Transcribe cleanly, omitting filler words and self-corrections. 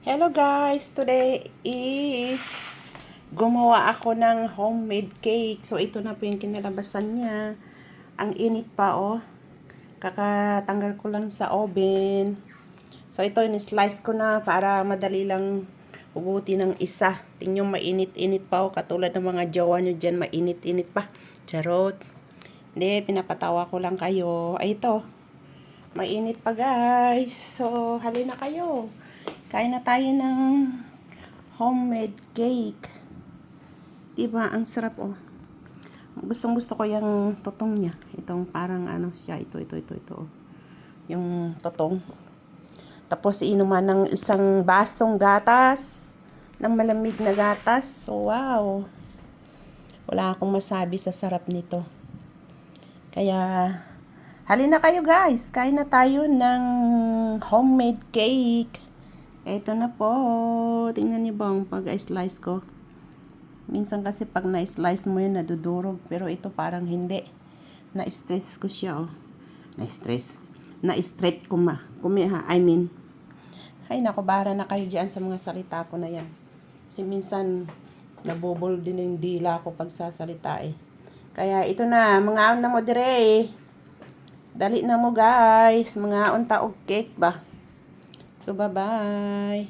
Hello guys! Today is gumawa ako ng homemade cake. So ito na po yung kinalabasan niya. Ang init pa oh. Kakatanggal ko lang sa oven. So ito in-slice ko na para madali lang hugutin ng isa. Tingnan mainit-init pa oh. Katulad ng mga jowa nyo dyan, mainit-init pa. Charot. Hindi, pinapatawa ko lang kayo. Ay ito. Mainit pa guys. So halina kayo. Kain na tayo ng homemade cake. Diba? Ang sarap oh. Gustong gusto ko yung totong niya. Itong parang ano siya. Ito oh. Yung totong. Tapos inuman ng isang basong gatas. Ng malamig na gatas. So wow. Wala akong masabi sa sarap nito. Kaya halina kayo guys. Kain na tayo ng homemade cake. Ito na po. Tingnan niyo ba ang pag-slice ko? Minsan kasi pag na-slice mo yun, nadudurog. Pero ito parang hindi. Na-stress ko siya, oh. Na-stress. Na-straight ko ma. Ay nako, bara na kayo dyan sa mga salita ko na yan. Kasi minsan, nabubol din yung dila ko pag sasalita eh. Kaya ito na, mga on na mo dire. Dali na mo guys. Mga on taog cake ba? So, bye-bye.